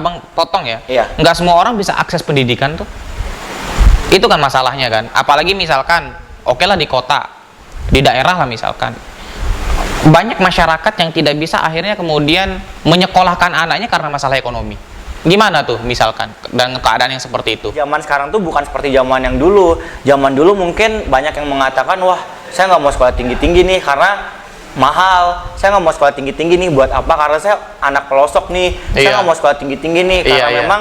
Abang potong ya. Iya. Nggak semua orang bisa akses pendidikan tuh. Itu kan masalahnya kan. Apalagi misalkan, oke lah di kota, di daerah lah misalkan. Banyak masyarakat yang tidak bisa akhirnya kemudian menyekolahkan anaknya karena masalah ekonomi. Gimana tuh misalkan dan keadaan yang seperti itu? Zaman sekarang tuh bukan seperti zaman yang dulu. Zaman dulu mungkin banyak yang mengatakan, wah saya nggak mau sekolah tinggi-tinggi nih karena mahal. Saya nggak mau sekolah tinggi-tinggi nih buat apa? Karena saya anak pelosok nih. Saya nggak mau sekolah tinggi-tinggi nih karena memang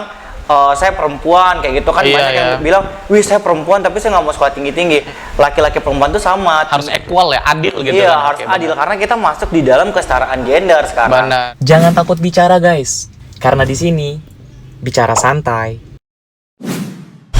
saya perempuan kayak gitu kan. Banyak yang bilang, wih saya perempuan tapi saya nggak mau sekolah tinggi-tinggi. Laki-laki perempuan tuh sama. Harus equal ya, adil gitu. Iya, kan? harus adil karena kita masuk di dalam kesetaraan gender sekarang. Benar. Jangan takut bicara guys, karena di sini bicara santai.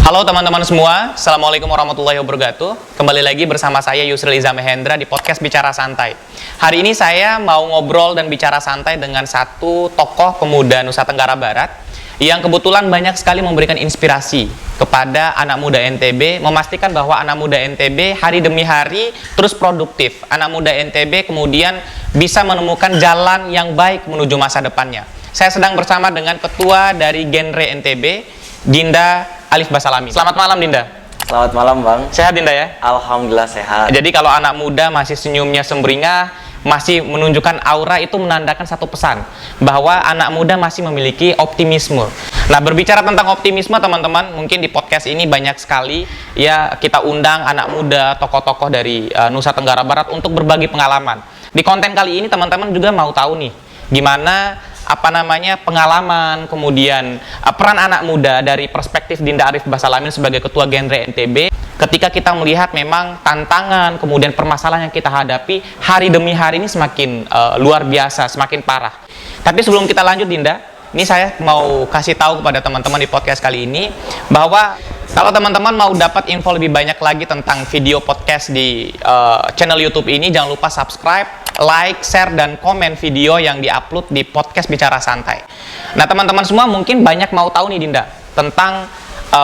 Halo teman-teman semua, Assalamualaikum warahmatullahi wabarakatuh. Kembali lagi bersama saya Yusril Iza Mehendra di podcast Bicara Santai. Hari ini saya mau ngobrol dan bicara santai dengan satu tokoh pemuda Nusa Tenggara Barat yang kebetulan banyak sekali memberikan inspirasi kepada anak muda NTB, memastikan bahwa anak muda NTB hari demi hari terus produktif. Anak muda NTB kemudian bisa menemukan jalan yang baik menuju masa depannya. Saya sedang bersama dengan ketua dari Genre NTB, Dinda Alif Basalami. Selamat malam Dinda. Selamat malam Bang. Sehat Dinda ya? Alhamdulillah sehat. Jadi kalau anak muda masih senyumnya sumringah, masih menunjukkan aura, itu menandakan satu pesan bahwa anak muda masih memiliki optimisme. Nah, berbicara tentang optimisme teman-teman, mungkin di podcast ini banyak sekali ya kita undang anak muda, tokoh-tokoh dari Nusa Tenggara Barat untuk berbagi pengalaman. Di konten kali ini teman-teman juga mau tahu nih gimana pengalaman, kemudian peran anak muda dari perspektif Dinda Arif Basalamin sebagai ketua Genre NTB ketika kita melihat memang tantangan, kemudian permasalahan yang kita hadapi hari demi hari ini semakin luar biasa, semakin parah. Tapi sebelum kita lanjut Dinda, ini saya mau kasih tahu kepada teman-teman di podcast kali ini bahwa kalau teman-teman mau dapat info lebih banyak lagi tentang video podcast di channel YouTube ini, jangan lupa subscribe, like, share, dan komen video yang diupload di podcast Bicara Santai. Nah teman-teman semua mungkin banyak mau tahu nih Dinda tentang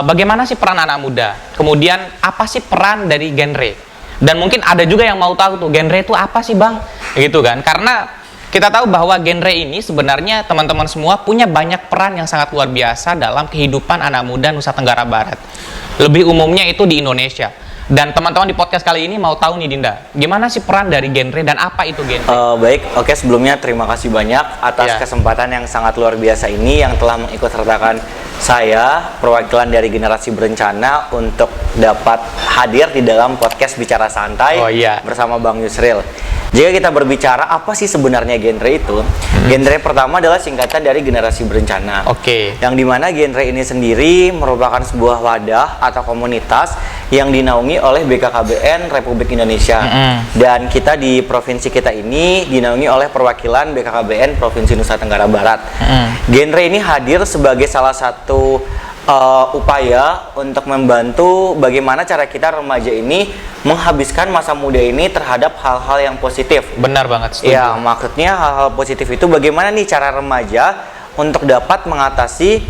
bagaimana sih peran anak muda, kemudian apa sih peran dari genre, dan mungkin ada juga yang mau tahu tuh genre itu apa sih Bang, gitu kan? Karena kita tahu bahwa genre ini sebenarnya teman-teman semua punya banyak peran yang sangat luar biasa dalam kehidupan anak muda Nusa Tenggara Barat. Lebih umumnya itu di Indonesia. Dan teman-teman di podcast kali ini mau tahu nih Dinda, gimana sih peran dari genre dan apa itu genre? Baik, oke, sebelumnya terima kasih banyak atas kesempatan yang sangat luar biasa ini yang telah mengikut sertakan saya, perwakilan dari Generasi Berencana, untuk dapat hadir di dalam podcast Bicara Santai bersama Bang Yusril. Jika kita berbicara apa sih sebenarnya genre itu, genre pertama adalah singkatan dari Generasi Berencana. Yang dimana genre ini sendiri merupakan sebuah wadah atau komunitas yang dinaungi oleh BKKBN Republik Indonesia. Dan kita di provinsi kita ini dinaungi oleh perwakilan BKKBN Provinsi Nusa Tenggara Barat. Genre ini hadir sebagai salah satu upaya untuk membantu bagaimana cara kita remaja ini menghabiskan masa muda ini terhadap hal-hal yang positif. Benar banget, setuju. Ya, maksudnya hal-hal positif itu bagaimana nih cara remaja untuk dapat mengatasi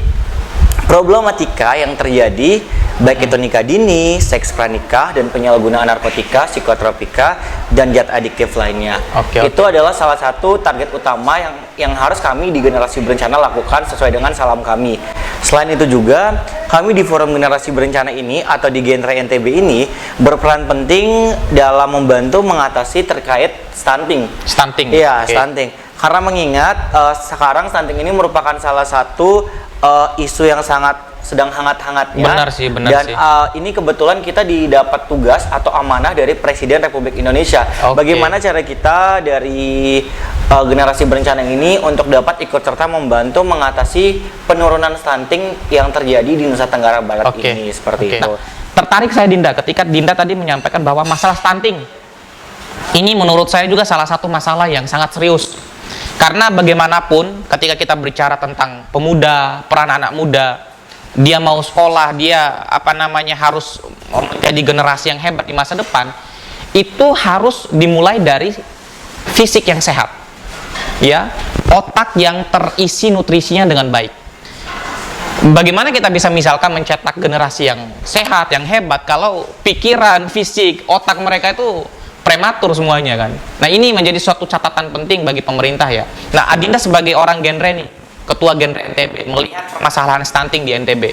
problematika yang terjadi, baik itu nikah dini, seks pranikah, dan penyalahgunaan narkotika, psikotropika, dan zat adiktif lainnya. Itu adalah salah satu target utama yang harus kami di Generasi Berencana lakukan sesuai dengan salam kami. Selain itu juga, kami di Forum Generasi Berencana ini atau di Genre NTB ini berperan penting dalam membantu mengatasi terkait stunting. Iya, stunting. Karena mengingat sekarang stunting ini merupakan salah satu isu yang sedang hangat-hangatnya. Benar sih. Dan ini kebetulan kita didapat tugas atau amanah dari Presiden Republik Indonesia. Bagaimana cara kita dari Generasi Berencana ini untuk dapat ikut serta membantu mengatasi penurunan stunting yang terjadi di Nusa Tenggara Barat ini, seperti itu. Nah, tertarik saya Dinda ketika Dinda tadi menyampaikan bahwa masalah stunting ini menurut saya juga salah satu masalah yang sangat serius. Karena bagaimanapun ketika kita berbicara tentang pemuda, peran anak muda, dia mau sekolah, dia harus menjadi generasi yang hebat di masa depan, itu harus dimulai dari fisik yang sehat, ya, otak yang terisi nutrisinya dengan baik. Bagaimana kita bisa misalkan mencetak generasi yang sehat, yang hebat, kalau pikiran, fisik, otak mereka itu prematur semuanya kan. Nah ini menjadi suatu catatan penting bagi pemerintah ya. Nah Adinda sebagai orang genre nih, Ketua Genre NTB melihat permasalahan stunting di NTB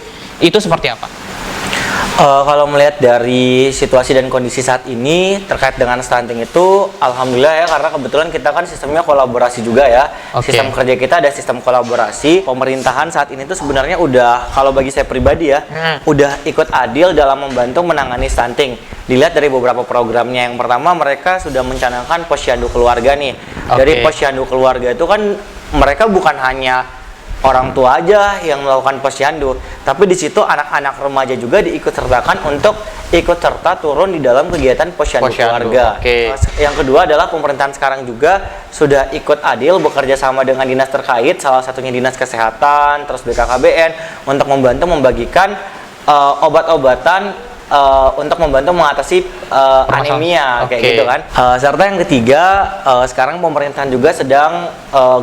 itu seperti apa? Kalau melihat dari situasi dan kondisi saat ini terkait dengan stunting itu, alhamdulillah ya, karena kebetulan kita kan sistemnya kolaborasi juga ya. Oke. Sistem kerja kita ada sistem kolaborasi. Pemerintahan saat ini tuh sebenarnya udah, kalau bagi saya pribadi ya, udah ikut adil dalam membantu menangani stunting. Dilihat dari beberapa programnya. Yang pertama, mereka sudah mencanangkan posyandu keluarga nih. Dari posyandu keluarga itu kan mereka bukan hanya orang tua aja yang melakukan posyandu, tapi di situ anak-anak remaja juga diikut sertakan untuk ikut serta turun di dalam kegiatan posyandu keluarga. Yang kedua adalah pemerintahan sekarang juga sudah ikut adil bekerja sama dengan dinas terkait, salah satunya dinas kesehatan, terus BKKBN untuk membantu membagikan obat-obatan untuk membantu mengatasi anemia kayak gitu kan. Serta yang ketiga, sekarang pemerintahan juga sedang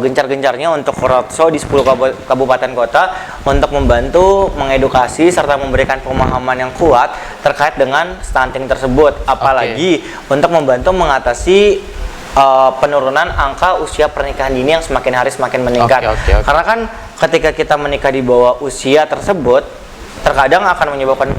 gencar-gencarnya untuk roadshow di 10 kabupaten kota untuk membantu mengedukasi serta memberikan pemahaman yang kuat terkait dengan stunting tersebut. Apalagi untuk membantu mengatasi penurunan angka usia pernikahan dini yang semakin hari semakin meningkat. Karena kan ketika kita menikah di bawah usia tersebut, terkadang akan menyebabkan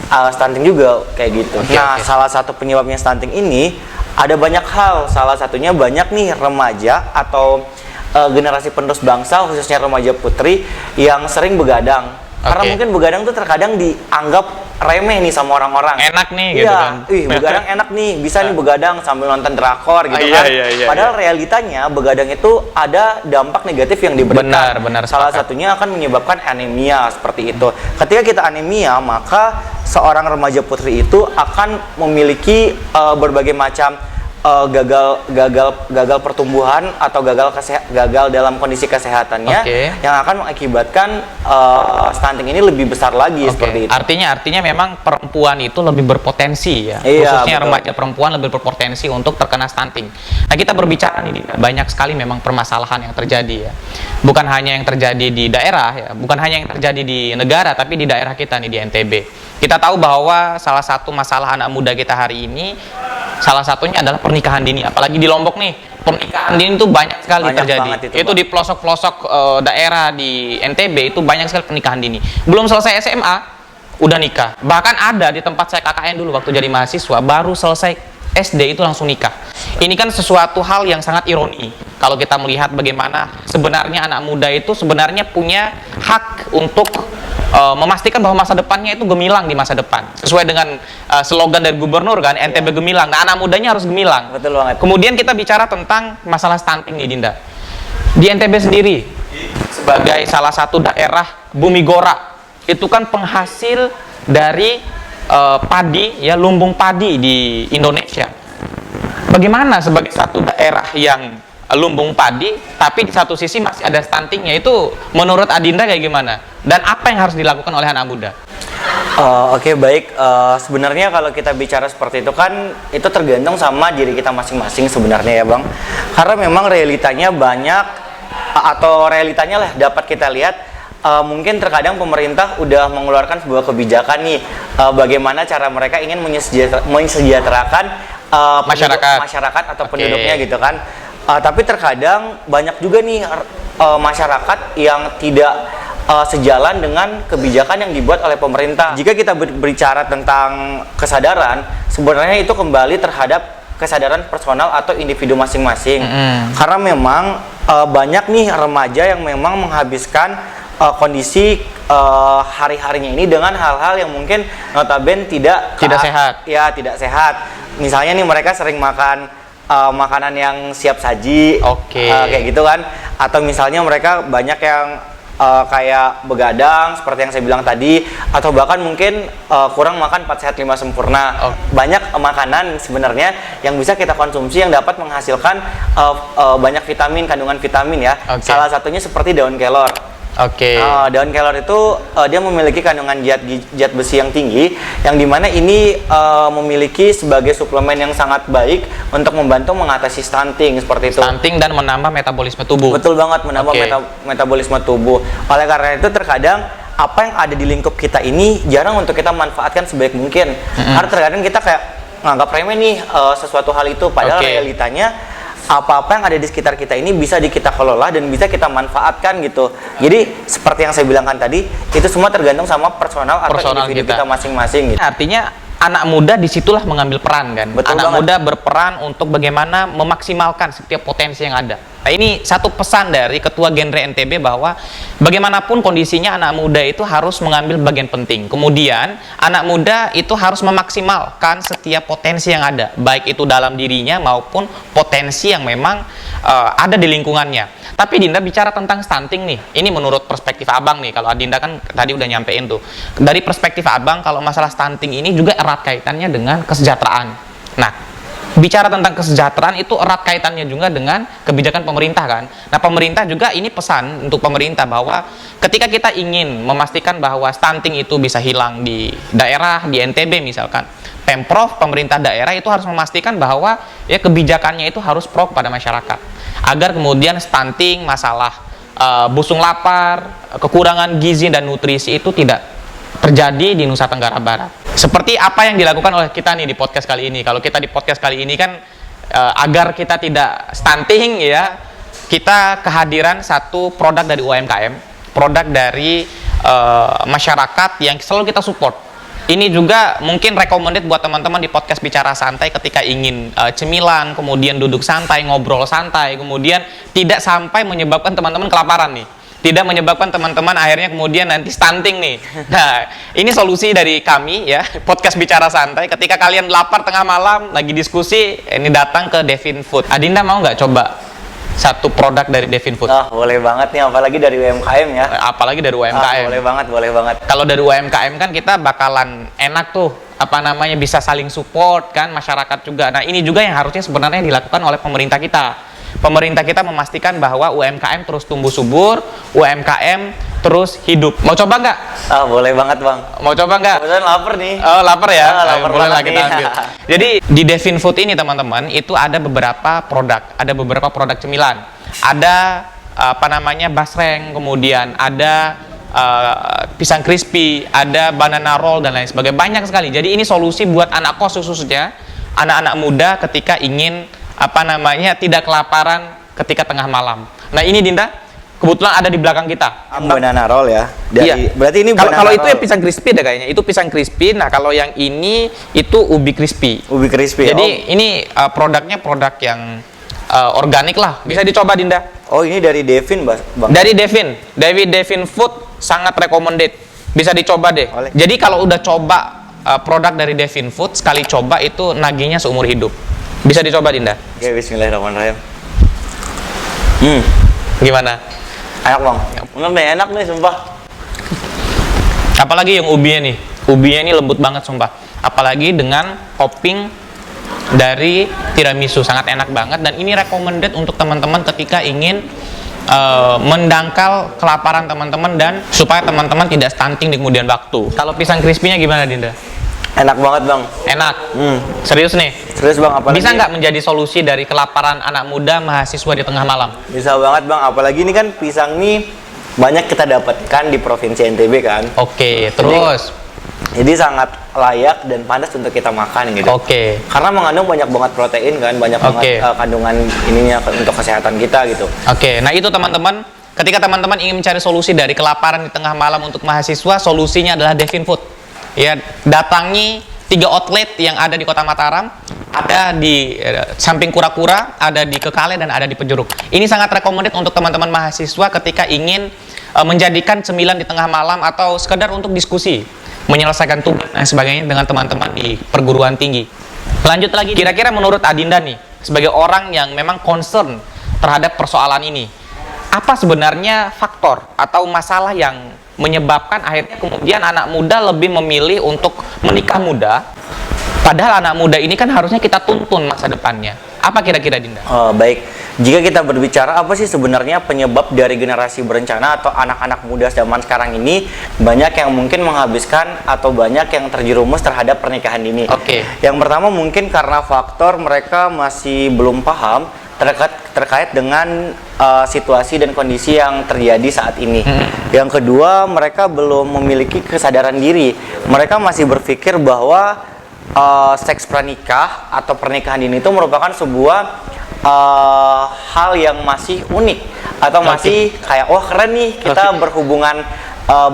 stunting juga kayak gitu. Salah satu penyebabnya stunting ini ada banyak hal. Salah satunya banyak nih remaja atau generasi penerus bangsa, khususnya remaja putri yang sering begadang. Karena mungkin begadang tuh terkadang dianggap remeh nih sama orang-orang. Enak nih gitu kan. Begadang enak nih, bisa nih begadang sambil nonton drakor gitu kan. Padahal realitanya begadang itu ada dampak negatif yang diberikan. Benar, salah satunya akan menyebabkan anemia seperti itu. Ketika kita anemia, maka seorang remaja putri itu akan memiliki berbagai macam gagal pertumbuhan atau gagal dalam kondisi kesehatannya yang akan mengakibatkan stunting ini lebih besar lagi seperti itu. Artinya memang perempuan itu lebih berpotensi ya. Khususnya remaja perempuan lebih berpotensi untuk terkena stunting. Nah, kita berbicara nih, banyak sekali memang permasalahan yang terjadi ya. Bukan hanya yang terjadi di daerah ya, bukan hanya yang terjadi di negara, tapi di daerah kita nih di NTB. Kita tahu bahwa salah satu masalah anak muda kita hari ini salah satunya adalah pernikahan dini. Apalagi di Lombok nih, pernikahan dini itu banyak sekali terjadi. Itu di pelosok-pelosok daerah di NTB itu banyak sekali pernikahan dini. Belum selesai SMA udah nikah. Bahkan ada di tempat saya KKN dulu waktu jadi mahasiswa, baru selesai SD itu langsung nikah. Ini kan sesuatu hal yang sangat ironi. Kalau kita melihat bagaimana sebenarnya anak muda itu sebenarnya punya hak untuk memastikan bahwa masa depannya itu gemilang di masa depan. Sesuai dengan slogan dari gubernur kan, NTB gemilang. Nah, anak mudanya harus gemilang. Betul banget. Kemudian kita bicara tentang masalah stunting nih, Dinda. Di NTB sendiri, sebagai salah satu daerah bumi gora, itu kan penghasil dari padi, ya, lumbung padi di Indonesia. Bagaimana sebagai satu daerah yang lumbung padi, tapi di satu sisi masih ada stuntingnya, itu menurut Adinda kayak gimana? Dan apa yang harus dilakukan oleh anak muda? Oke, baik. Sebenarnya kalau kita bicara seperti itu kan, itu tergantung sama diri kita masing-masing sebenarnya ya Bang. Karena memang realitanya banyak, atau realitanya lah dapat kita lihat, mungkin terkadang pemerintah udah mengeluarkan sebuah kebijakan nih, bagaimana cara mereka ingin mensejahterakan masyarakat atau penduduknya gitu kan. Tapi terkadang banyak juga nih masyarakat yang tidak sejalan dengan kebijakan yang dibuat oleh pemerintah. Jika kita berbicara tentang kesadaran, sebenarnya itu kembali terhadap kesadaran personal atau individu masing-masing. Karena memang banyak nih remaja yang memang menghabiskan kondisi hari-harinya ini dengan hal-hal yang mungkin notabene tidak sehat. Ya, tidak sehat. Misalnya nih mereka sering makan makanan yang siap saji, kayak gitu kan. Atau misalnya mereka banyak yang kayak begadang seperti yang saya bilang tadi, atau bahkan mungkin kurang makan 4 sehat 5 sempurna. Banyak makanan sebenarnya yang bisa kita konsumsi yang dapat menghasilkan banyak vitamin, kandungan vitamin ya. Salah satunya seperti daun kelor. Daun kelor itu dia memiliki kandungan zat besi yang tinggi, yang dimana ini memiliki sebagai suplemen yang sangat baik untuk membantu mengatasi stunting seperti itu. Stunting dan menambah metabolisme tubuh. Betul banget, menambah metabolisme tubuh. Oleh karena itu terkadang apa yang ada di lingkup kita ini jarang untuk kita manfaatkan sebaik mungkin. Karena terkadang kita kayak nganggap remeh nih sesuatu hal itu, padahal realitanya apa-apa yang ada di sekitar kita ini bisa kita kelola dan bisa kita manfaatkan gitu. Jadi seperti yang saya bilangkan tadi, itu semua tergantung sama personal atau individu kita masing-masing gitu. Artinya anak muda disitulah mengambil peran kan. Betul anak banget. muda berperan untuk bagaimana memaksimalkan setiap potensi yang ada. Nah, ini satu pesan dari Ketua Genre NTB bahwa bagaimanapun kondisinya anak muda itu harus mengambil bagian penting. Kemudian anak muda itu harus memaksimalkan setiap potensi yang ada, baik itu dalam dirinya maupun potensi yang memang ada di lingkungannya. Tapi Dinda bicara tentang stunting nih, ini menurut perspektif Abang nih, kalau Dinda kan tadi udah nyampein tuh. Dari perspektif Abang, kalau masalah stunting ini juga erat kaitannya dengan kesejahteraan. Nah, bicara tentang kesejahteraan itu erat kaitannya juga dengan kebijakan pemerintah kan. Nah, pemerintah juga ini pesan untuk pemerintah bahwa ketika kita ingin memastikan bahwa stunting itu bisa hilang di daerah, di NTB misalkan, Pemprov, pemerintah daerah itu harus memastikan bahwa ya kebijakannya itu harus pro kepada masyarakat. Agar kemudian stunting, masalah busung lapar, kekurangan gizi dan nutrisi itu tidak terjadi di Nusa Tenggara Barat. Seperti apa yang dilakukan oleh kita nih di podcast kali ini. Kalau kita di podcast kali ini kan agar kita tidak stunting ya, kita kehadiran satu produk dari UMKM, produk dari masyarakat yang selalu kita support. Ini juga mungkin recommended buat teman-teman di podcast Bicara Santai ketika ingin cemilan, kemudian duduk santai, ngobrol santai, kemudian tidak sampai menyebabkan teman-teman kelaparan nih. Tidak menyebabkan teman-teman akhirnya kemudian nanti stunting nih. Nah, ini solusi dari kami ya, podcast Bicara Santai. Ketika kalian lapar tengah malam, lagi diskusi, ini datang ke Devin Food. Adinda mau nggak coba satu produk dari Devin Food? Oh, boleh banget nih, apalagi dari UMKM ya. Apalagi dari UMKM. Boleh banget, boleh banget. Kalau dari UMKM kan kita bakalan enak tuh, apa namanya, bisa saling support kan, masyarakat juga. Nah, ini juga yang harusnya sebenarnya dilakukan oleh pemerintah kita. Pemerintah kita memastikan bahwa UMKM terus tumbuh subur, UMKM terus hidup. Mau coba nggak? Boleh banget bang. Mau coba nggak? Kebetulan lapar nih. Oh, lapar ya? Lapar Boleh lah banget kita nih. ambil. Jadi di Devin Food ini teman-teman, itu ada beberapa produk cemilan. Ada apa namanya, basreng, kemudian ada pisang crispy, ada banana roll dan lain sebagainya. Banyak sekali. Jadi ini solusi buat anak kos khususnya, anak-anak muda ketika ingin apa namanya, tidak kelaparan ketika tengah malam. Nah, ini Dinda kebetulan ada di belakang kita. Banana roll ya. Iya. Berarti ini kalau itu ya pisang crispy deh kayaknya. Itu pisang crispy. Nah, kalau yang ini itu ubi crispy. Ubi crispy. Jadi ini produknya produk yang organik lah. Bisa dicoba Dinda. Oh, ini dari Devin, bang. Dari Devin Food, sangat recommended. Bisa dicoba deh. Oleh. Jadi kalau udah coba produk dari Devin Food, sekali coba itu nagihnya seumur hidup. Bisa dicoba Dinda. Oke, bismillahirrahmanirrahim. Gimana? Enak bang. Bener nih, enak nih sumpah. Apalagi yang ubinya nih. Ubinya ini lembut banget sumpah. Apalagi dengan topping dari tiramisu, sangat enak banget. Dan ini recommended untuk teman-teman ketika ingin mendangkal kelaparan teman-teman dan supaya teman-teman tidak stunting di kemudian waktu. Kalau pisang crispy-nya gimana Dinda? Enak banget bang. Enak. Serius nih. Serius bang, apalagi Bisa nggak menjadi solusi dari kelaparan anak muda mahasiswa di tengah malam? Bisa banget bang, apalagi ini kan pisang nih banyak kita dapatkan di provinsi NTB kan. Oke, terus. Jadi sangat layak dan pantas untuk kita makan gitu. Oke. Karena mengandung banyak banget protein kan, banyak Oke. banget kandungan ininya untuk kesehatan kita gitu. Oke, nah itu teman-teman. Ketika teman-teman ingin mencari solusi dari kelaparan di tengah malam untuk mahasiswa, solusinya adalah Devin Food. Ya, datangi 3 outlet yang ada di Kota Mataram, ada di samping Kura-Kura, ada di Kekale, dan ada di Pejeruk. Ini sangat recommended untuk teman-teman mahasiswa ketika ingin menjadikan cemilan di tengah malam atau sekedar untuk diskusi, menyelesaikan tugas dan sebagainya dengan teman-teman di perguruan tinggi. Lanjut lagi, kira-kira menurut Adinda nih, sebagai orang yang memang concern terhadap persoalan ini, apa sebenarnya faktor atau masalah yang menyebabkan akhirnya kemudian anak muda lebih memilih untuk menikah muda, padahal anak muda ini kan harusnya kita tuntun masa depannya. Apa kira-kira Dinda? Baik, jika kita berbicara apa sih sebenarnya penyebab dari generasi berencana atau anak-anak muda zaman sekarang ini, banyak yang mungkin menghabiskan atau banyak yang terjerumus terhadap pernikahan dini. Oke. Yang pertama mungkin karena faktor mereka masih belum paham terkait dengan situasi dan kondisi yang terjadi saat ini. Yang kedua, mereka belum memiliki kesadaran diri. Mereka masih berpikir bahwa seks pranikah atau pernikahan dini itu merupakan sebuah hal yang masih unik atau masih kayak wah keren nih kita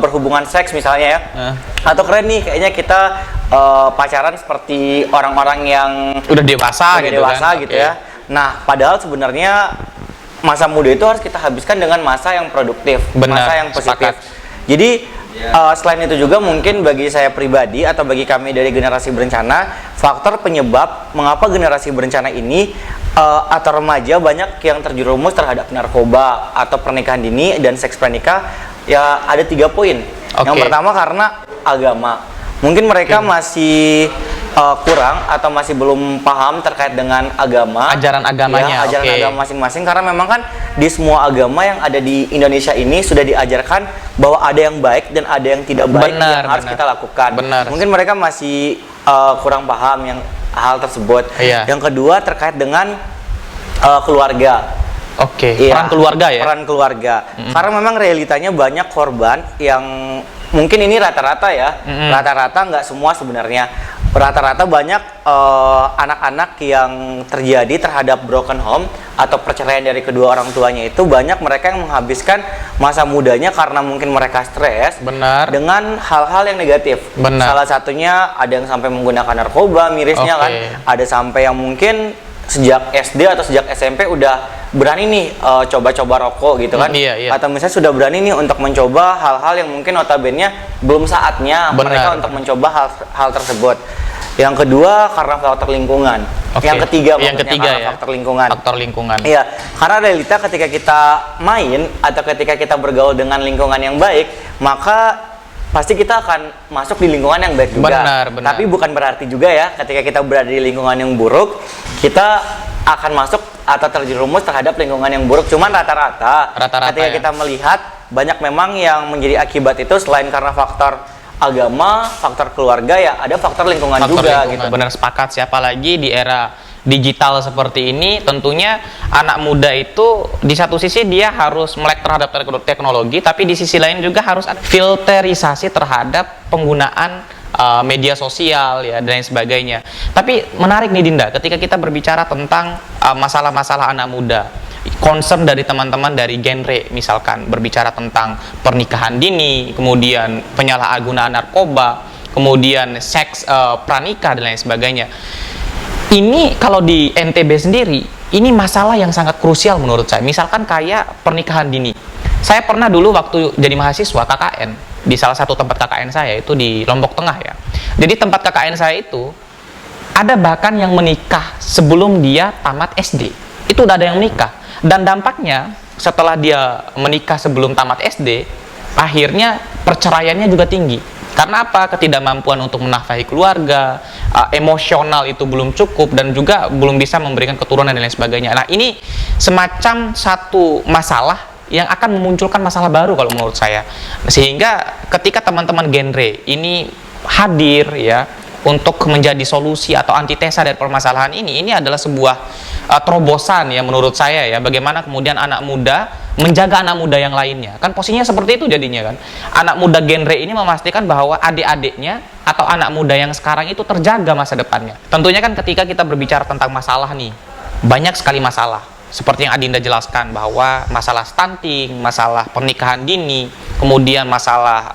berhubungan seks misalnya ya, atau keren nih kayaknya kita pacaran seperti orang-orang yang udah dewasa gitu ya. Nah, padahal sebenarnya masa muda itu harus kita habiskan dengan masa yang produktif, masa yang positif. Jadi selain itu juga mungkin bagi saya pribadi atau bagi kami dari generasi berencana, faktor penyebab mengapa generasi berencana ini atau remaja banyak yang terjerumus terhadap narkoba atau pernikahan dini dan seks pranikah ya ada 3 poin. Yang pertama karena agama. Mungkin mereka masih kurang atau masih belum paham terkait dengan agama, ajaran agamanya, ajaran agama masing-masing, karena memang kan di semua agama yang ada di Indonesia ini sudah diajarkan bahwa ada yang baik dan ada yang tidak baik yang harus kita lakukan. Mungkin mereka masih kurang paham yang hal tersebut. Yang kedua terkait dengan keluarga. Peran keluarga ya. Peran keluarga. Karena memang realitanya banyak korban yang mungkin ini rata-rata ya, rata-rata nggak semua sebenarnya. Rata-rata banyak anak-anak yang terjadi terhadap broken home atau perceraian dari kedua orang tuanya itu banyak mereka yang menghabiskan masa mudanya karena mungkin mereka stres dengan hal-hal yang negatif. Salah satunya ada yang sampai menggunakan narkoba, mirisnya kan, ada sampai yang mungkin sejak SD atau sejak SMP udah berani nih coba-coba rokok gitu kan, atau misalnya sudah berani nih untuk mencoba hal-hal yang mungkin notabene belum saatnya mereka untuk mencoba hal tersebut. Yang kedua karena faktor lingkungan. Yang ketiga ya, faktor lingkungan. Iya, karena realita ketika kita main atau ketika kita bergaul dengan lingkungan yang baik, maka pasti kita akan masuk di lingkungan yang baik juga. Tapi bukan berarti juga ya ketika kita berada di lingkungan yang buruk kita akan masuk atau terjerumus terhadap lingkungan yang buruk. Cuman rata-rata ketika kita melihat banyak memang yang menjadi akibat itu selain karena faktor agama, faktor keluarga ya ada faktor lingkungan juga gitu. Benar, sepakat. Siapa lagi di era digital seperti ini, tentunya anak muda itu di satu sisi dia harus melek terhadap teknologi, tapi di sisi lain juga harus ada filterisasi terhadap penggunaan media sosial ya dan lain sebagainya. Tapi menarik nih Dinda, ketika kita berbicara tentang masalah-masalah anak muda, concern dari teman-teman dari genre misalkan berbicara tentang pernikahan dini, kemudian penyalahgunaan narkoba, kemudian seks pranikah dan lain sebagainya. Ini kalau di NTB sendiri, ini masalah yang sangat krusial menurut saya. Misalkan kayak pernikahan dini. Saya pernah dulu waktu jadi mahasiswa KKN, di salah satu tempat KKN saya itu di Lombok Tengah ya. Jadi tempat KKN saya itu, ada bahkan yang menikah sebelum dia tamat SD. Itu udah ada yang menikah. Dan dampaknya, setelah dia menikah sebelum tamat SD, akhirnya perceraiannya juga tinggi. Karena apa? Ketidakmampuan untuk menafkahi keluarga, emosional itu belum cukup, dan juga belum bisa memberikan keturunan dan lain sebagainya. Nah, ini semacam satu masalah yang akan memunculkan masalah baru kalau menurut saya. Sehingga ketika teman-teman genre ini hadir ya untuk menjadi solusi atau antitesa dari permasalahan ini adalah sebuah terobosan ya menurut saya ya, bagaimana kemudian anak muda menjaga anak muda yang lainnya. Kan posisinya seperti itu jadinya kan. Anak muda genre ini memastikan bahwa adik-adiknya atau anak muda yang sekarang itu terjaga masa depannya. Tentunya kan ketika kita berbicara tentang masalah nih, banyak sekali masalah. Seperti yang Adinda jelaskan bahwa masalah stunting, masalah pernikahan dini, kemudian masalah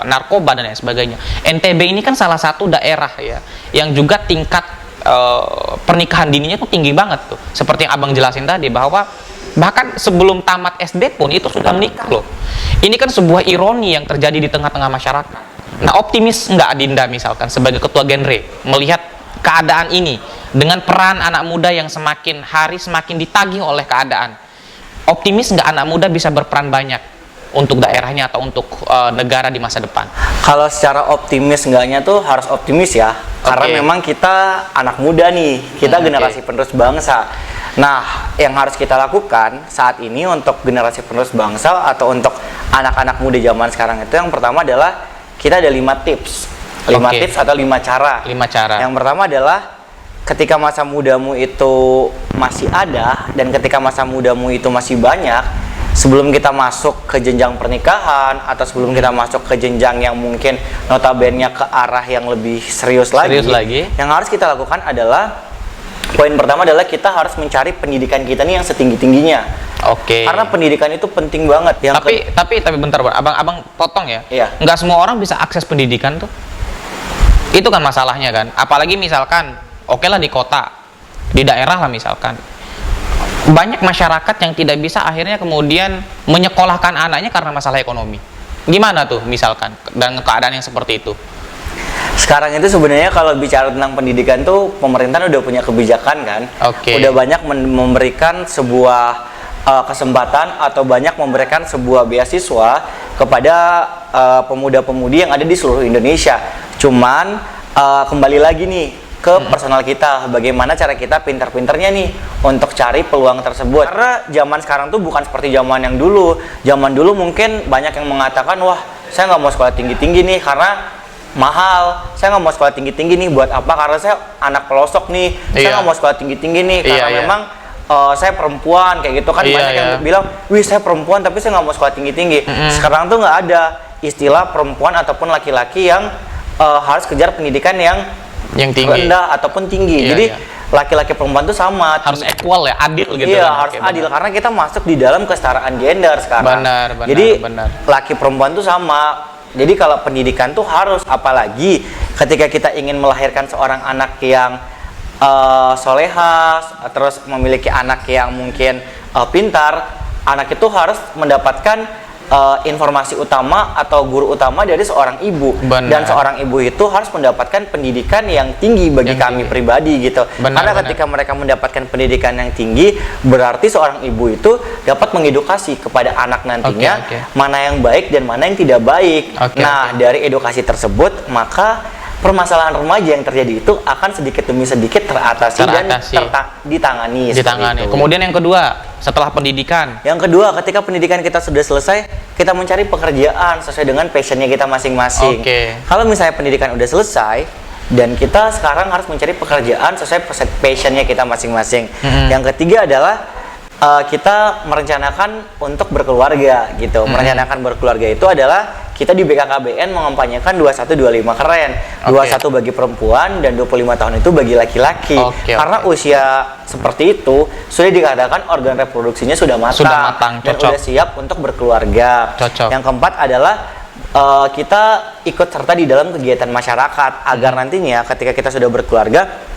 narkoba dan lain sebagainya. NTB ini kan salah satu daerah ya yang juga tingkat pernikahan dininya tuh tinggi banget tuh. Seperti yang Abang jelasin tadi bahwa bahkan sebelum tamat SD pun itu sudah menikah loh. Ini kan sebuah ironi yang terjadi di tengah-tengah masyarakat. Nah, optimis nggak Adinda misalkan sebagai ketua genre melihat keadaan ini dengan peran anak muda yang semakin hari semakin ditagih oleh keadaan? Optimis nggak anak muda bisa berperan banyak untuk daerahnya atau untuk negara di masa depan? Kalau secara optimis enggaknya tuh harus optimis ya, karena memang kita anak muda nih, kita generasi penerus bangsa. Nah, yang harus kita lakukan saat ini untuk generasi penerus bangsa atau untuk anak-anak muda zaman sekarang itu, yang pertama adalah kita ada 5 tips. 5 tips atau 5 cara. 5 cara. Yang pertama adalah ketika masa mudamu itu masih ada dan ketika masa mudamu itu masih banyak, sebelum kita masuk ke jenjang pernikahan atau sebelum kita masuk ke jenjang yang mungkin notabene ke arah yang lebih serius lagi, yang harus kita lakukan adalah Poin pertama adalah kita harus mencari pendidikan kita nih yang setinggi-tingginya. Oke. Karena pendidikan itu penting banget. Tapi bentar, Bang. Abang potong ya. Iya. Nggak semua orang bisa akses pendidikan tuh. Itu kan masalahnya kan. Apalagi misalkan, oke lah di kota, di daerah lah misalkan. Banyak masyarakat yang tidak bisa akhirnya kemudian menyekolahkan anaknya karena masalah ekonomi. Gimana tuh misalkan dan keadaan yang seperti itu? Sekarang itu sebenarnya kalau bicara tentang pendidikan tuh pemerintah udah punya kebijakan kan. Oke. Udah banyak memberikan sebuah kesempatan atau banyak memberikan sebuah beasiswa kepada pemuda-pemudi yang ada di seluruh Indonesia. Cuman kembali lagi nih ke personal kita, bagaimana cara kita pintar-pintarnya nih untuk cari peluang tersebut. Karena zaman sekarang tuh bukan seperti zaman yang dulu. Zaman dulu mungkin banyak yang mengatakan, wah saya nggak mau sekolah tinggi-tinggi nih karena mahal, saya nggak mau sekolah tinggi-tinggi nih, buat apa? Karena saya anak pelosok nih, saya nggak mau sekolah tinggi-tinggi nih, karena memang saya perempuan, kayak gitu kan. Banyak yang bilang, wih saya perempuan tapi saya nggak mau sekolah tinggi-tinggi. Sekarang tuh nggak ada istilah perempuan ataupun laki-laki yang harus kejar pendidikan yang tinggi, rendah ataupun tinggi. Jadi laki-laki perempuan tuh sama, harus equal ya, adil gitu. Iya, harus adil karena kita masuk di dalam kesetaraan gender sekarang. Jadi laki perempuan tuh sama. Jadi kalau pendidikan tuh harus, apalagi ketika kita ingin melahirkan seorang anak yang soleha, terus memiliki anak yang mungkin pintar, anak itu harus mendapatkan informasi utama atau guru utama dari seorang ibu. Dan seorang ibu itu harus mendapatkan pendidikan yang tinggi bagi kami pribadi gitu. Karena ketika mereka mendapatkan pendidikan yang tinggi, berarti seorang ibu itu dapat mengedukasi kepada anak nantinya mana yang baik dan mana yang tidak baik. Dari edukasi tersebut maka permasalahan remaja yang terjadi itu akan sedikit demi sedikit teratasi. Dan ditangani. Kemudian yang kedua, setelah pendidikan. Yang kedua, ketika pendidikan kita sudah selesai, kita mencari pekerjaan sesuai dengan passionnya kita masing-masing. Kalau misalnya pendidikan udah selesai dan kita sekarang harus mencari pekerjaan sesuai passionnya kita masing-masing. Yang ketiga adalah kita merencanakan untuk berkeluarga gitu. Merencanakan berkeluarga itu adalah kita di BKKBN mengampanyekan 21-25 keren. 21 bagi perempuan dan 25 tahun itu bagi laki-laki. Karena usia seperti itu sudah dikatakan organ reproduksinya sudah matang dan sudah siap untuk berkeluarga. Yang keempat adalah kita ikut serta di dalam kegiatan masyarakat agar nantinya ketika kita sudah berkeluarga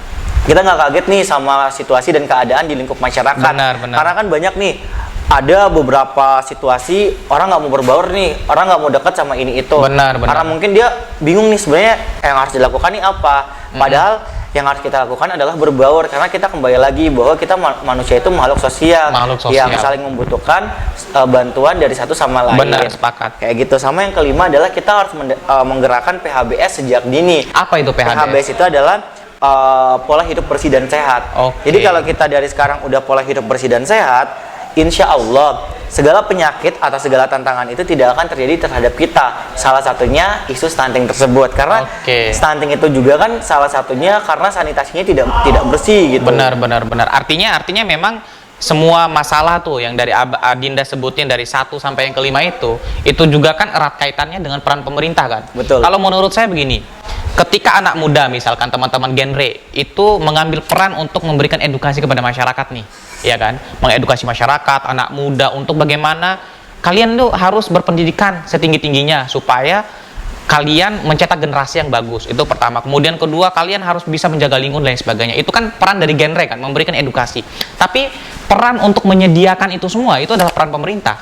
kita nggak kaget nih sama situasi dan keadaan di lingkup masyarakat. Karena kan banyak nih, ada beberapa situasi orang nggak mau berbaur nih, orang nggak mau dekat sama ini itu. Karena mungkin dia bingung nih sebenarnya yang harus dilakukan nih apa. Padahal yang harus kita lakukan adalah berbaur, karena kita kembali lagi bahwa kita manusia itu makhluk sosial yang saling membutuhkan bantuan dari satu sama lain. Sepakat. Kayak gitu. Sama yang kelima adalah kita harus menggerakkan PHBS sejak dini. Apa itu PHBS? PHBS itu adalah pola hidup bersih dan sehat. Jadi kalau kita dari sekarang udah pola hidup bersih dan sehat, insya Allah segala penyakit atau segala tantangan itu tidak akan terjadi terhadap kita. Salah satunya isu stunting tersebut, karena stunting itu juga kan salah satunya karena sanitasinya tidak bersih gitu. Benar. Artinya memang semua masalah tuh yang dari Adinda sebutin dari 1 sampai yang kelima itu juga kan erat kaitannya dengan peran pemerintah kan. Betul. Kalau menurut saya begini, ketika anak muda misalkan teman-teman genre itu mengambil peran untuk memberikan edukasi kepada masyarakat nih, ya kan, mengedukasi masyarakat, anak muda untuk bagaimana kalian tuh harus berpendidikan setinggi-tingginya supaya kalian mencetak generasi yang bagus. Itu pertama. Kemudian kedua, kalian harus bisa menjaga lingkungan dan lain sebagainya. Itu kan peran dari genre kan, memberikan edukasi. Tapi peran untuk menyediakan itu semua itu adalah peran pemerintah.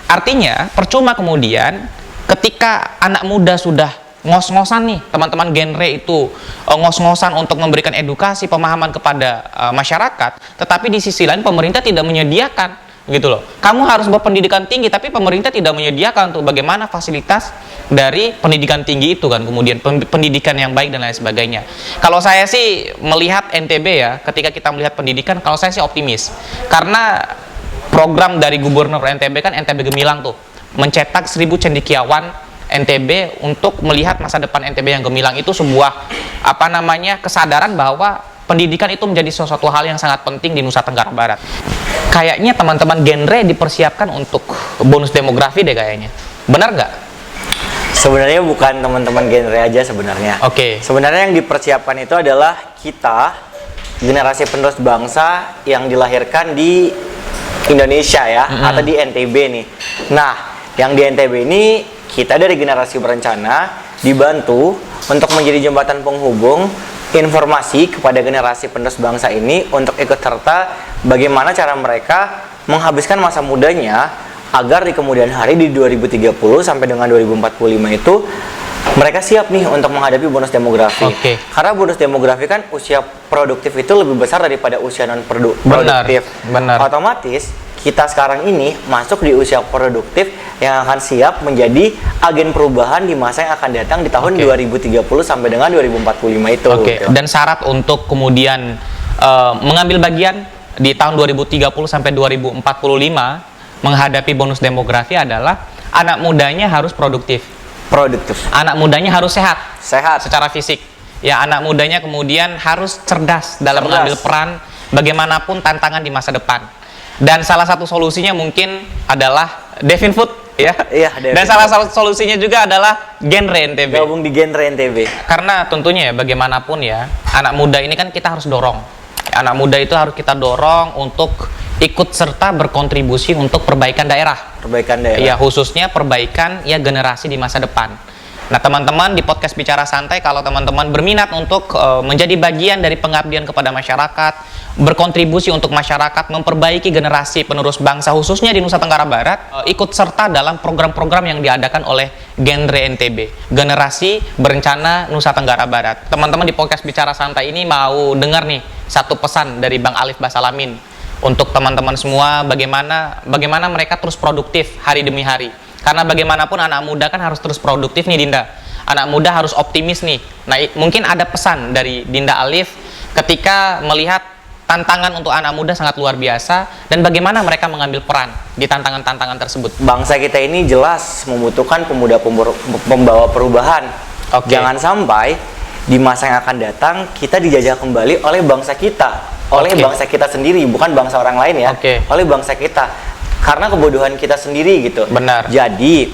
Artinya percuma kemudian ketika anak muda sudah ngos-ngosan nih, teman-teman genre itu ngos-ngosan untuk memberikan edukasi, pemahaman kepada masyarakat, tetapi di sisi lain pemerintah tidak menyediakan gitu loh. Kamu harus berpendidikan tinggi tapi pemerintah tidak menyediakan untuk bagaimana fasilitas dari pendidikan tinggi itu kan, kemudian pendidikan yang baik dan lain sebagainya. Kalau saya sih melihat NTB ya, ketika kita melihat pendidikan, kalau saya sih optimis. Karena program dari Gubernur NTB kan NTB Gemilang tuh, mencetak 1000 cendekiawan NTB untuk melihat masa depan NTB yang gemilang. Itu sebuah kesadaran bahwa pendidikan itu menjadi sesuatu hal yang sangat penting di Nusa Tenggara Barat. Kayaknya teman-teman genre dipersiapkan untuk bonus demografi deh kayaknya. Benar nggak? Sebenarnya bukan teman-teman genre aja sebenarnya. Sebenarnya yang dipersiapkan itu adalah kita generasi penerus bangsa yang dilahirkan di Indonesia ya, atau di NTB nih. Nah, yang di NTB ini kita dari generasi berencana dibantu untuk menjadi jembatan penghubung informasi kepada generasi penerus bangsa ini untuk ikut serta bagaimana cara mereka menghabiskan masa mudanya agar di kemudian hari di 2030 sampai dengan 2045 itu mereka siap nih untuk menghadapi bonus demografi. Karena bonus demografi kan usia produktif itu lebih besar daripada usia non produktif. Benar. Otomatis kita sekarang ini masuk di usia produktif yang akan siap menjadi agen perubahan di masa yang akan datang di tahun 2030 sampai dengan 2045 itu. Gitu. Dan syarat untuk kemudian mengambil bagian di tahun 2030 sampai 2045 menghadapi bonus demografi adalah anak mudanya harus produktif. Anak mudanya harus sehat secara fisik. Ya, anak mudanya kemudian harus cerdas dalam mengambil peran bagaimanapun tantangan di masa depan. Dan salah satu solusinya mungkin adalah Devin Food ya. Dan salah satu solusinya juga adalah genre NTB. Gabung di genre NTB. Karena tentunya ya bagaimanapun ya, anak muda ini kan kita harus dorong. Anak muda itu harus kita dorong untuk ikut serta berkontribusi untuk perbaikan daerah. Ya, khususnya perbaikan ya generasi di masa depan. Nah, teman-teman di podcast Bicara Santai, kalau teman-teman berminat untuk menjadi bagian dari pengabdian kepada masyarakat, berkontribusi untuk masyarakat, memperbaiki generasi penerus bangsa khususnya di Nusa Tenggara Barat, ikut serta dalam program-program yang diadakan oleh genre NTB, Generasi Berencana Nusa Tenggara Barat. Teman-teman di podcast Bicara Santai ini mau dengar nih satu pesan dari Bang Alif Basalamin untuk teman-teman semua, bagaimana mereka terus produktif hari demi hari. Karena bagaimanapun anak muda kan harus terus produktif nih Dinda. Anak muda harus optimis nih. Nah, mungkin ada pesan dari Dinda Alif ketika melihat tantangan untuk anak muda sangat luar biasa dan bagaimana mereka mengambil peran di tantangan-tantangan tersebut. Bangsa kita ini jelas membutuhkan pemuda pembawa perubahan. Jangan sampai di masa yang akan datang kita dijajah kembali oleh bangsa kita, bangsa kita sendiri, bukan bangsa orang lain ya, oleh bangsa kita. Karena kebodohan kita sendiri gitu. Benar. Jadi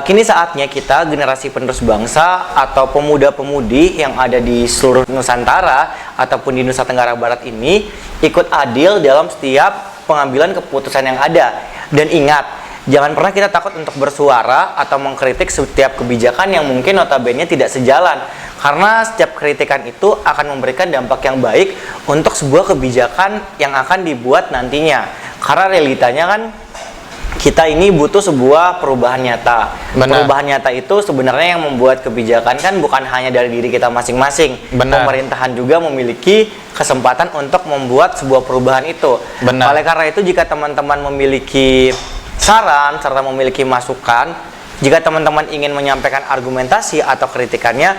kini saatnya kita generasi penerus bangsa atau pemuda-pemudi yang ada di seluruh Nusantara ataupun di Nusa Tenggara Barat ini ikut adil dalam setiap pengambilan keputusan yang ada. Dan ingat, jangan pernah kita takut untuk bersuara atau mengkritik setiap kebijakan yang mungkin notabene tidak sejalan. Karena setiap kritikan itu akan memberikan dampak yang baik untuk sebuah kebijakan yang akan dibuat nantinya. Karena realitanya kan kita ini butuh sebuah perubahan nyata. Perubahan nyata itu sebenarnya yang membuat kebijakan kan bukan hanya dari diri kita masing-masing. Pemerintahan juga memiliki kesempatan untuk membuat sebuah perubahan itu. Oleh karena itu, jika teman-teman memiliki saran serta memiliki masukan, jika teman-teman ingin menyampaikan argumentasi atau kritikannya,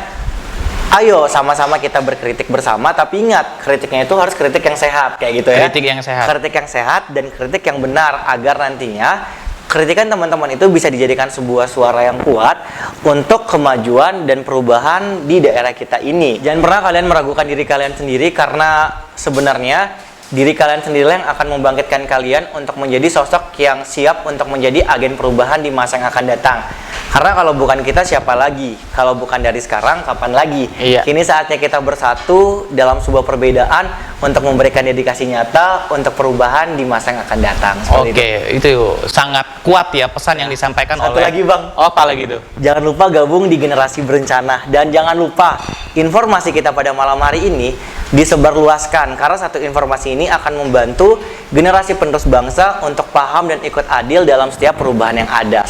ayo sama-sama kita berkritik bersama, tapi ingat, kritiknya itu harus kritik yang sehat, kayak gitu ya. Kritik yang sehat dan kritik yang benar, agar nantinya kritikan teman-teman itu bisa dijadikan sebuah suara yang kuat untuk kemajuan dan perubahan di daerah kita ini. Jangan pernah kalian meragukan diri kalian sendiri, karena sebenarnya diri kalian sendiri yang akan membangkitkan kalian untuk menjadi sosok yang siap untuk menjadi agen perubahan di masa yang akan datang. Karena kalau bukan kita, siapa lagi? Kalau bukan dari sekarang, kapan lagi? Kini saatnya kita bersatu dalam sebuah perbedaan untuk memberikan dedikasi nyata untuk perubahan di masa yang akan datang. Itu sangat kuat ya pesan yang disampaikan Satu lagi Bang. Apa lagi tuh? Jangan lupa gabung di Generasi Berencana. Dan jangan lupa informasi kita pada malam hari ini disebarluaskan, karena satu informasi ini akan membantu generasi penerus bangsa untuk paham dan ikut adil dalam setiap perubahan yang ada.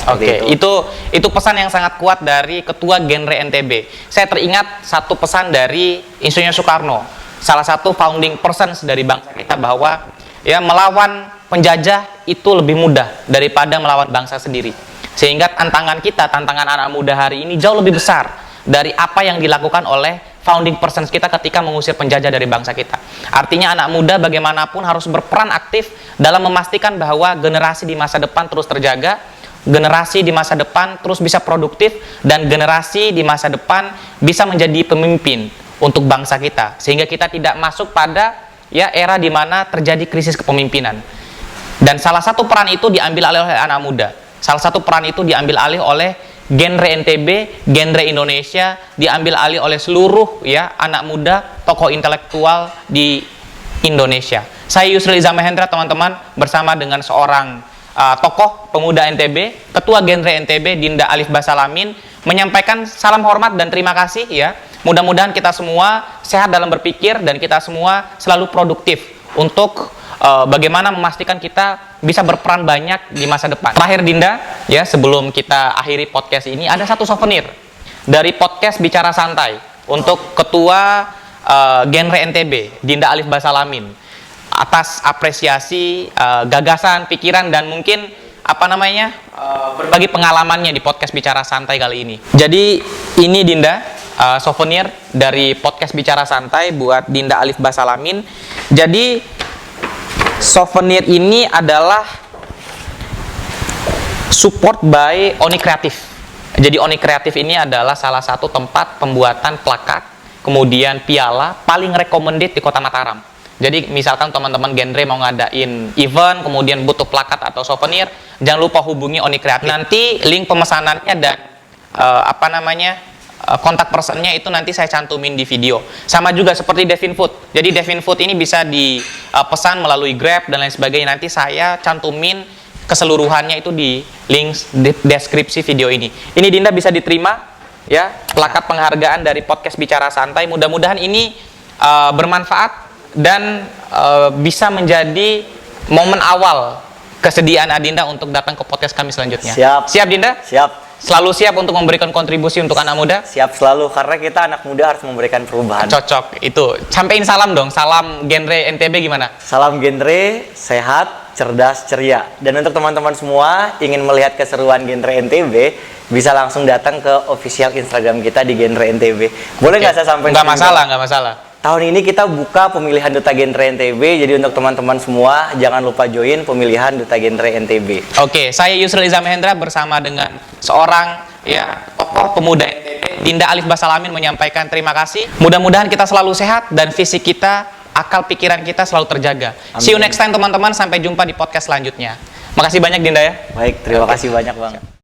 Itu pesan yang sangat kuat dari Ketua Genre NTB. Saya teringat satu pesan dari Insinyur Soekarno, salah satu founding persons dari bangsa kita, bahwa ya melawan penjajah itu lebih mudah daripada melawan bangsa sendiri. Sehingga tantangan kita, tantangan anak muda hari ini jauh lebih besar dari apa yang dilakukan oleh founding persons kita ketika mengusir penjajah dari bangsa kita. Artinya anak muda bagaimanapun harus berperan aktif dalam memastikan bahwa generasi di masa depan terus terjaga, generasi di masa depan terus bisa produktif, dan generasi di masa depan bisa menjadi pemimpin untuk bangsa kita, sehingga kita tidak masuk pada ya era di mana terjadi krisis kepemimpinan. Dan salah satu peran itu diambil alih oleh anak muda. Salah satu peran itu diambil alih oleh genre NTB, genre Indonesia, diambil alih oleh seluruh ya anak muda, tokoh intelektual di Indonesia. Saya Yusril Iza Mahendra, teman-teman, bersama dengan seorang tokoh pemuda NTB, Ketua Genre NTB Dinda Alif Basalamin, menyampaikan salam hormat dan terima kasih ya. Mudah-mudahan kita semua sehat dalam berpikir dan kita semua selalu produktif untuk bagaimana memastikan kita bisa berperan banyak di masa depan. Terakhir Dinda, ya sebelum kita akhiri podcast ini, ada satu souvenir dari podcast Bicara Santai untuk Ketua Genre NTB Dinda Alif Basalamin atas apresiasi gagasan, pikiran dan mungkin berbagi pengalamannya di podcast Bicara Santai kali ini. Jadi ini Dinda, souvenir dari podcast Bicara Santai buat Dinda Alif Basalamin. Jadi souvenir ini adalah support by Oni Kreatif. Jadi Oni Kreatif ini adalah salah satu tempat pembuatan plakat, kemudian piala paling recommended di Kota Mataram. Jadi misalkan teman-teman genre mau ngadain event, kemudian butuh plakat atau souvenir, jangan lupa hubungi Oni Kreatif. Nanti link pemesanannya dan kontak personnya itu nanti saya cantumin di video. Sama juga seperti Devin Food. Jadi Devin Food ini bisa dipesan melalui Grab dan lain sebagainya. Nanti saya cantumin keseluruhannya itu di link deskripsi video ini. Ini Dinda bisa diterima ya, plakat penghargaan dari podcast Bicara Santai. Mudah-mudahan ini bermanfaat dan bisa menjadi momen awal kesediaan Adinda untuk datang ke podcast kami selanjutnya. Siap. Siap Dinda? Siap. Selalu siap untuk memberikan kontribusi untuk anak muda? Siap selalu, karena kita anak muda harus memberikan perubahan. Cocok, itu. Sampein salam dong, salam genre NTB gimana? Salam genre, sehat, cerdas, ceria. Dan untuk teman-teman semua ingin melihat keseruan genre NTB, bisa langsung datang ke official Instagram kita di genre NTB. Boleh nggak saya sampaikan? Nggak masalah, nggak masalah. Tahun ini kita buka pemilihan Duta Genre NTB, jadi untuk teman-teman semua jangan lupa join pemilihan Duta Genre NTB. Oke, saya Yusril Iza Mahendra bersama dengan seorang tokoh pemuda NTB, Dinda Alif Basalamin, menyampaikan terima kasih. Mudah-mudahan kita selalu sehat dan fisik kita, akal pikiran kita selalu terjaga. Amin. See you next time teman-teman, sampai jumpa di podcast selanjutnya. Makasih banyak Dinda ya. Baik, terima kasih banyak Bang.